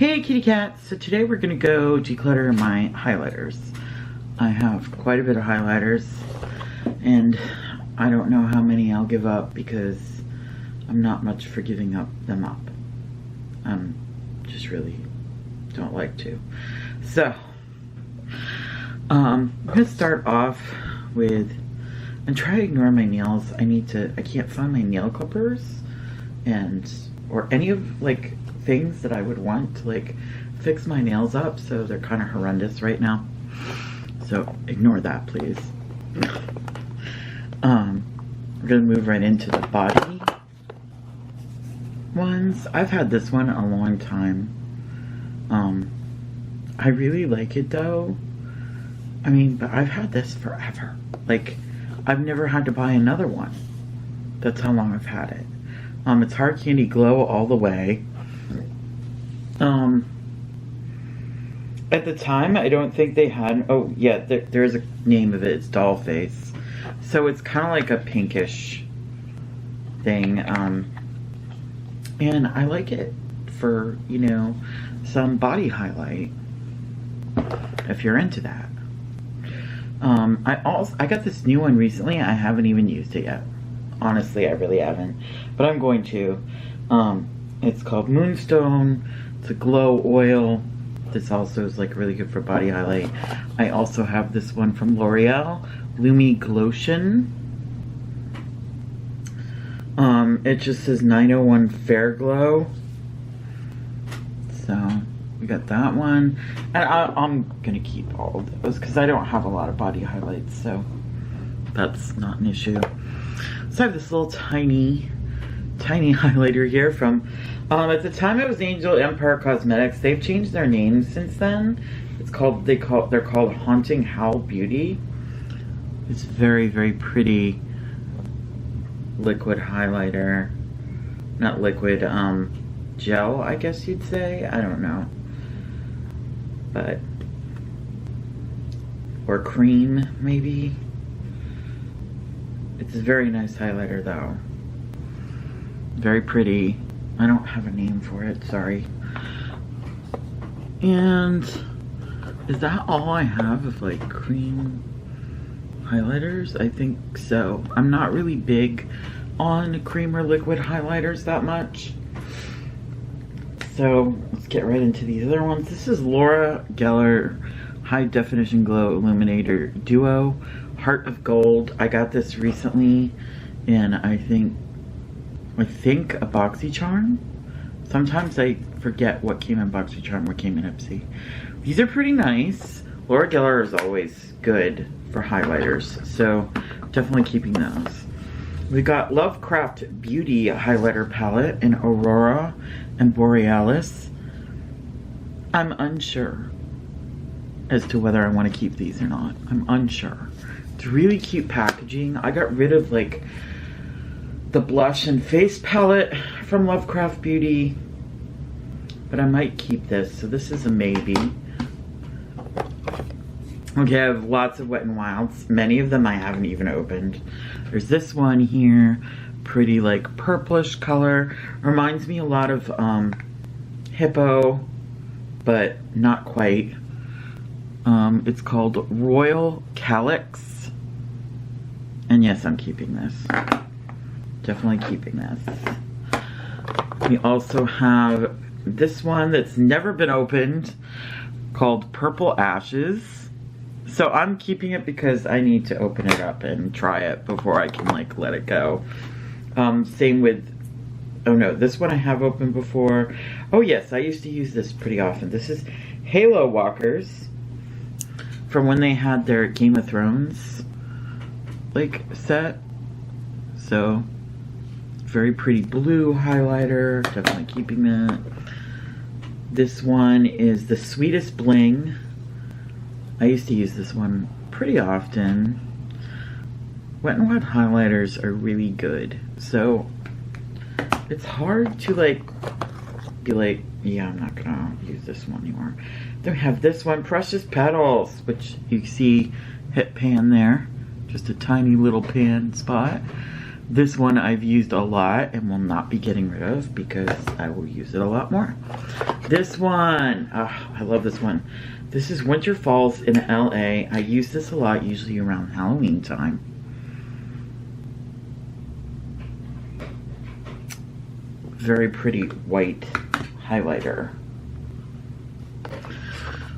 Hey kitty cats! So today we're gonna go declutter my highlighters. I have quite a bit of highlighters and I don't know how many I'll give up because I'm not much for giving them up. Just really don't like to. So I'm gonna start off with, and try to ignore my nails. I can't find my nail clippers or any of like things that I would want to like fix my nails up, so they're kind of horrendous right now. So ignore that, please. We're gonna move right into the body ones. I've had this one a long time. I really like it though. I mean, but I've had this forever. Like, I've never had to buy another one. That's how long I've had it. It's Hard Candy Glow all the way. At the time, I don't think they had, oh yeah, there's a name of it, it's Doll Face. So it's kind of like a pinkish thing, and I like it for, you know, some body highlight, if you're into that. I got this new one recently. I haven't even used it yet. Honestly, I really haven't, but I'm going to. It's called Moonstone. It's a glow oil. This also is like really good for body highlight. I also have this one from L'Oreal, Lumi Glotion. It just says 901 Fair Glow. So we got that one, and I'm gonna keep all of those because I don't have a lot of body highlights, so that's not an issue. So I have this little tiny highlighter here from, at the time it was Angel Empire Cosmetics. They've changed their name since then. They're called Haunting Howl Beauty. It's very, very pretty liquid highlighter. Not liquid, gel, I guess you'd say. I don't know. But, or cream, maybe. It's a very nice highlighter though. Very pretty. I don't have a name for it, sorry. And is that all I have of like cream highlighters? I think so. I'm not really big on cream or liquid highlighters that much. So let's get right into these other ones. This is Laura Geller High Definition Glow Illuminator Duo Heart of Gold. I got this recently in I think a BoxyCharm. Sometimes I forget what came in BoxyCharm, what came in Ipsy. These are pretty nice. Laura Geller is always good for highlighters, so definitely keeping those. We got Lovecraft Beauty Highlighter Palette in Aurora and Borealis. I'm unsure as to whether I want to keep these or not. I'm unsure. It's really cute packaging. I got rid of like the blush and face palette from Lovecraft Beauty, but I might keep this. So this is a maybe. Okay, I have lots of Wet n Wilds. Many of them I haven't even opened. There's this one here, pretty like purplish color. Reminds me a lot of Hippo, but not quite. It's called Royal Calyx. And yes, I'm keeping this. Definitely keeping this. We also have this one that's never been opened called Purple Ashes. So I'm keeping it because I need to open it up and try it before I can like let it go. Same with, oh no, this one I have opened before. Oh yes, I used to use this pretty often. This is Halo Walkers from when they had their Game of Thrones like set. So very pretty blue highlighter, definitely keeping that. This one is the Sweetest Bling. I used to use this one pretty often. Wet n Wild highlighters are really good. So it's hard to like be like, yeah, I'm not gonna use this one anymore. Then we have this one, Precious Petals, which you see hit pan there. Just a tiny little pan spot. This one I've used a lot and will not be getting rid of because I will use it a lot more. This one, I love this one. This is Winter Falls in LA. I use this a lot, usually around Halloween time. Very pretty white highlighter.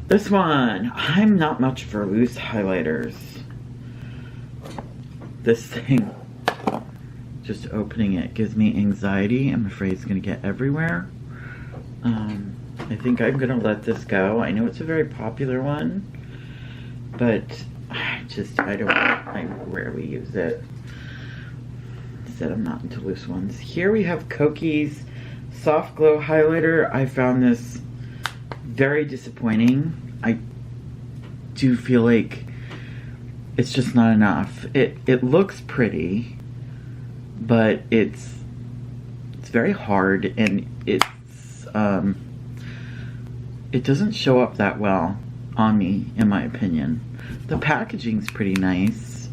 This one, I'm not much for loose highlighters. This thing, just opening it gives me anxiety. I'm afraid it's gonna get everywhere. I think I'm gonna let this go. I know it's a very popular one, but I rarely use it. Said I'm not into loose ones. Here we have Cokies Soft Glow Highlighter. I found this very disappointing. I do feel like it's just not enough. It looks pretty, but it's very hard, and it doesn't show up that well on me, in my opinion. The packaging's pretty nice.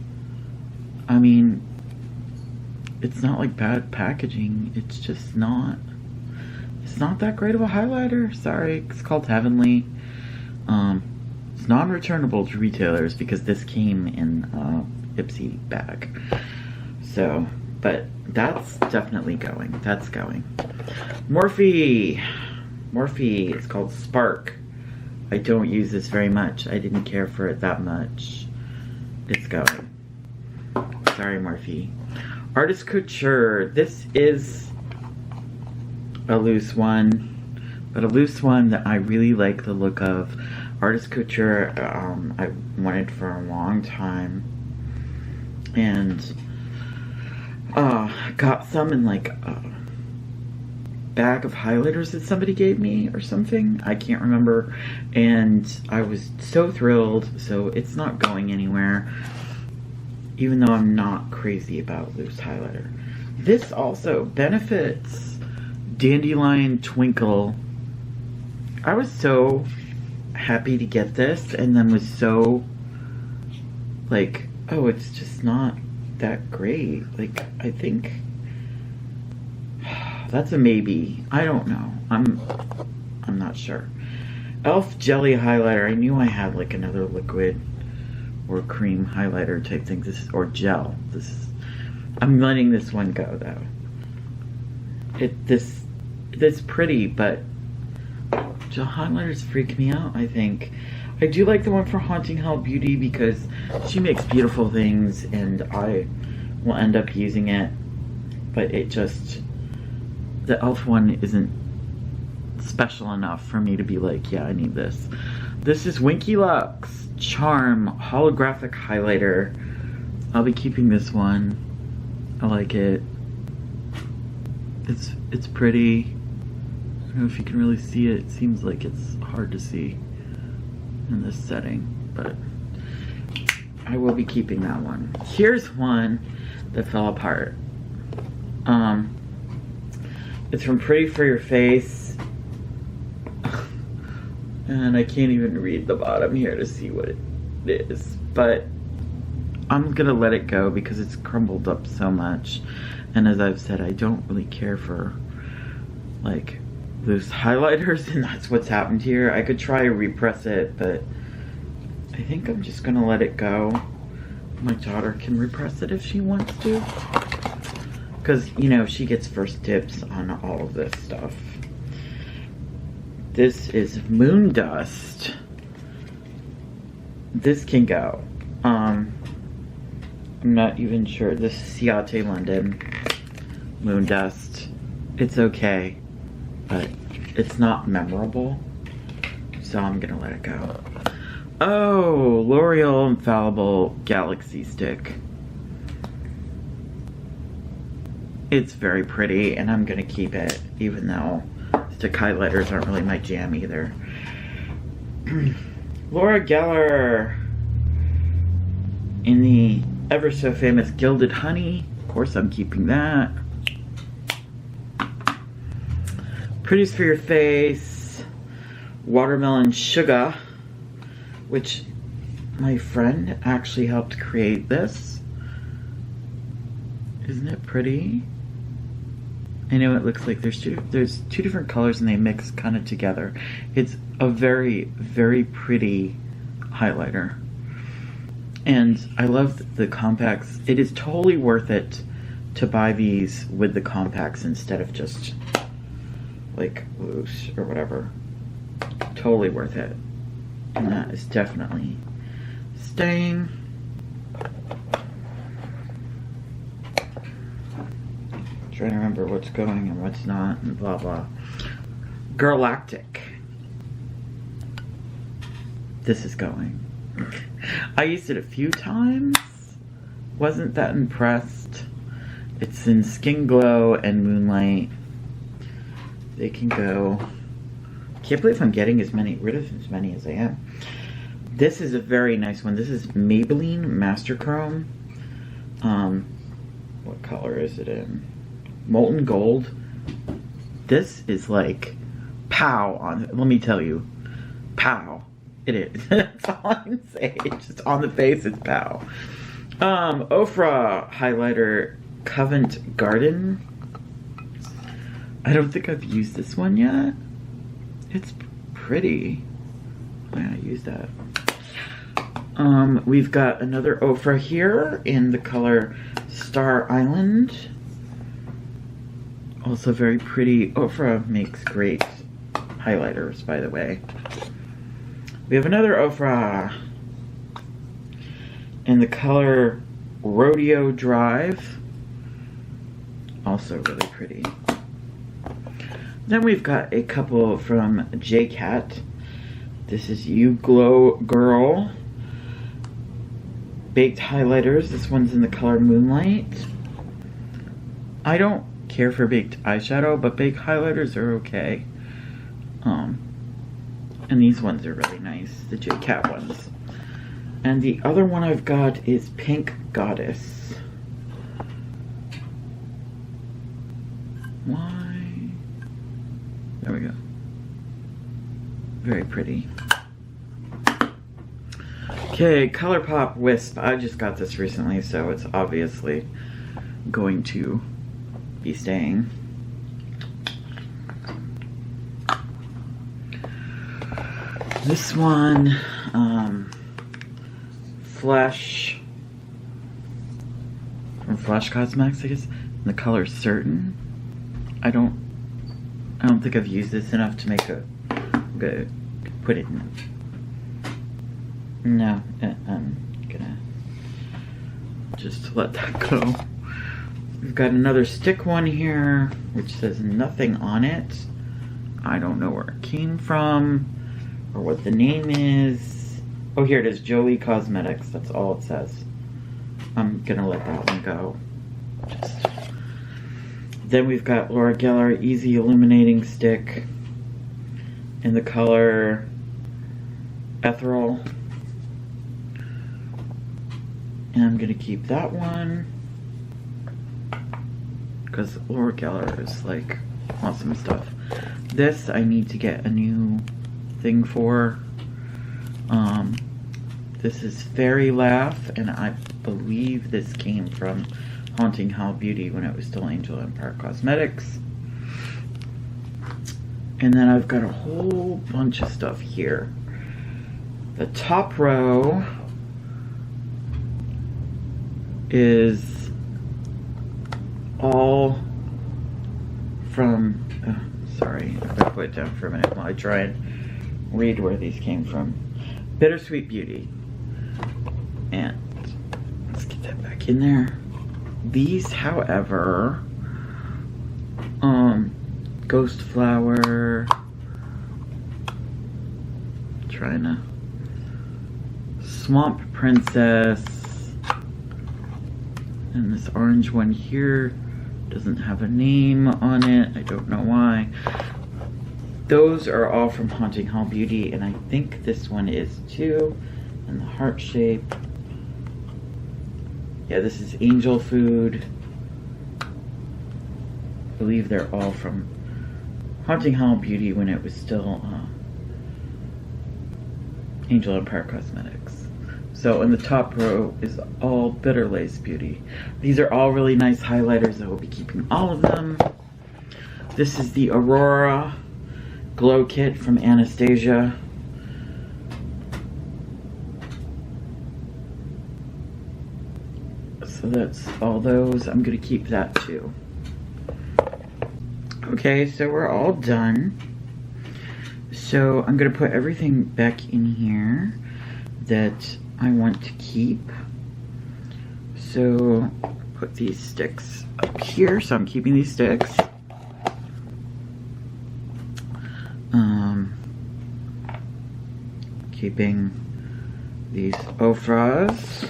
I mean, it's not like bad packaging. It's just not. It's not that great of a highlighter. Sorry, it's called Heavenly. It's non-returnable to retailers because this came in Ipsy bag. So, but that's definitely going. That's going. Morphe. Morphe is called Spark. I don't use this very much. I didn't care for it that much. It's going. Sorry, Morphe. Artist Couture. This is a loose one, but a loose one that I really like the look of. Artist Couture, I wanted for a long time, and got some in like a bag of highlighters that somebody gave me or something. I can't remember, and I was so thrilled. So it's not going anywhere, even though I'm not crazy about loose highlighter. This also Benefits Dandelion Twinkle. I was so happy to get this, and then was so like, oh, it's just not that great. Like, I think that's a maybe. I don't know. I'm not sure. Elf Jelly Highlighter. I knew I had like another liquid or cream highlighter type thing. This is, or gel. This is, I'm letting this one go though. It's pretty, but gel highlighters freak me out, I think. I do like the one for Haunting Hell Beauty because she makes beautiful things and I will end up using it, but it just, the e.l.f. one isn't special enough for me to be like, yeah, I need this. This is Winky Luxe Charm Holographic Highlighter. I'll be keeping this one. I like it. It's pretty. I don't know if you can really see it. It seems like it's hard to see in this setting, but I will be keeping that one. Here's one that fell apart. It's from Pretty for Your Face. And I can't even read the bottom here to see what it is, but I'm gonna let it go because it's crumbled up so much. And as I've said, I don't really care for like loose highlighters, and that's what's happened here. I could try to repress it, but I think I'm just gonna let it go. My daughter can repress it if she wants to, because, you know, she gets first dibs on all of this stuff. This is Moon Dust. This can go. I'm not even sure. This is Ciate London Moon Dust. It's okay, but it's not memorable, so I'm gonna let it go. Oh, L'Oreal Infallible Galaxy Stick. It's very pretty, and I'm gonna keep it, even though stick highlighters aren't really my jam either. Laura Geller in the ever so famous Gilded Honey. Of course I'm keeping that. Pretties for Your Face Watermelon Sugar, which my friend actually helped create this. Isn't it pretty? I know it looks like there's two different colors and they mix kind of together. It's a very, very pretty highlighter. And I love the compacts. It is totally worth it to buy these with the compacts instead of just like loose or whatever. Totally worth it. And that is definitely staying. Trying to remember what's going and what's not and blah blah. Galactic. This is going. I used it a few times. Wasn't that impressed. It's in Skin Glow and Moonlight. They can go. Can't believe I'm getting rid of as many as I am. This is a very nice one. This is Maybelline Master Chrome. What color is it in? Molten Gold. This is like pow on it. Let me tell you. Pow. It is. That's all I can say. Just on the face, it's pow. Ofra highlighter Covent Garden. I don't think I've used this one yet. It's pretty. Why not use that? We've got another Ofra here in the color Star Island. Also very pretty. Ofra makes great highlighters, by the way. We have another Ofra in the color Rodeo Drive. Also really pretty. Then we've got a couple from JCat. This is You Glow Girl. Baked highlighters. This one's in the color Moonlight. I don't care for baked eyeshadow, but baked highlighters are okay. And these ones are really nice, the JCat ones. And the other one I've got is Pink Goddess. Why? There we go. Very pretty. Okay, ColourPop Wisp. I just got this recently, so it's obviously going to be staying. This one, Flesh, from Flesh Cosmetics, I guess, in the color Certain. I don't think I've used this enough to make put it in. No, I'm gonna just let that go. We've got another stick one here, which says nothing on it. I don't know where it came from or what the name is. Oh, here it is, Jolie Cosmetics. That's all it says. I'm gonna let that one go. Then we've got Laura Geller Easy Illuminating Stick in the color Ethereal. And I'm gonna keep that one because Laura Geller is like awesome stuff. This I need to get a new thing for. This is Fairy Laugh, and I believe this came from Haunting Hall Beauty when it was still Angel Empire Cosmetics. And then I've got a whole bunch of stuff here. The top row is all from, sorry, I'm gonna put it down for a minute while I try and read where these came from. Bittersweet Beauty. And let's get that back in there. These, however, Ghost Flower, trying to, Swamp Princess, and this orange one here doesn't have a name on it. I don't know why. Those are all from Haunting Hall Beauty, and I think this one is too, in the heart shape. Yeah, this is Angel Food. I believe they're all from Haunting Hall Beauty when it was still Angel Empire Cosmetics. So in the top row is all Bitter Lace Beauty. These are all really nice highlighters. I will be keeping all of them. This is the Aurora Glow Kit from Anastasia. So that's all those. I'm gonna keep that too. Okay, so we're all done. So I'm gonna put everything back in here that I want to keep. So put these sticks up here. So I'm keeping these sticks. Keeping these Ofras.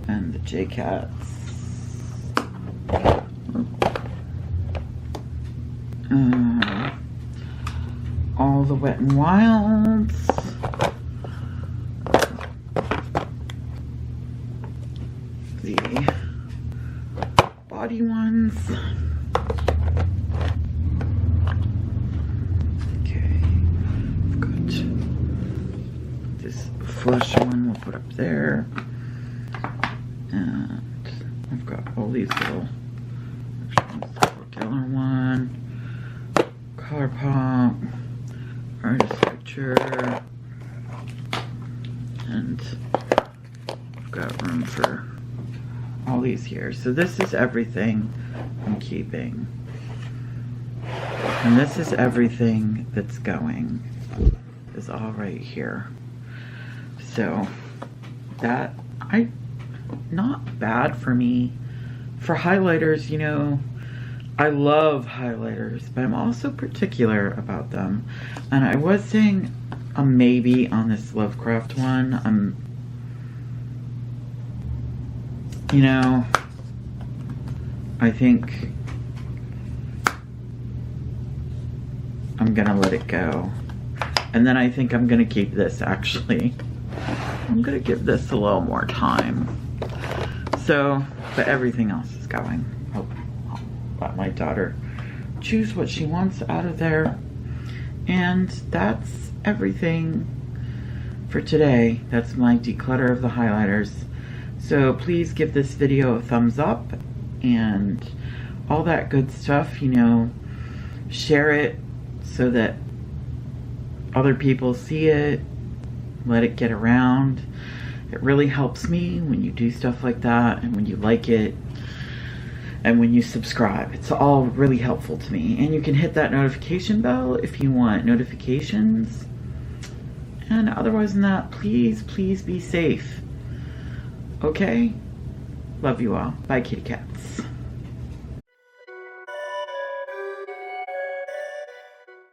And the J-Cats. All the Wet n Wilds. The body ones. Okay, I've got this flush one we'll put up there. And I've got all these little, Geller one, ColourPop, Artist Picture, and I've got room for all these here. So this is everything I'm keeping. And this is everything that's going. Is all right here. So that, not bad for me. For highlighters, you know, I love highlighters, but I'm also particular about them. And I was saying a maybe on this Lovecraft one. You know, I think I'm gonna let it go. And then I think I'm gonna keep this, actually. I'm gonna give this a little more time. So, but everything else is going. I'll let my daughter choose what she wants out of there. And that's everything for today. That's my declutter of the highlighters. So please give this video a thumbs up and all that good stuff, you know, share it so that other people see it, let it get around. It really helps me when you do stuff like that and when you like it and when you subscribe. It's all really helpful to me. And you can hit that notification bell if you want notifications. And otherwise than that, please, please be safe. Okay? Love you all. Bye, kitty cats.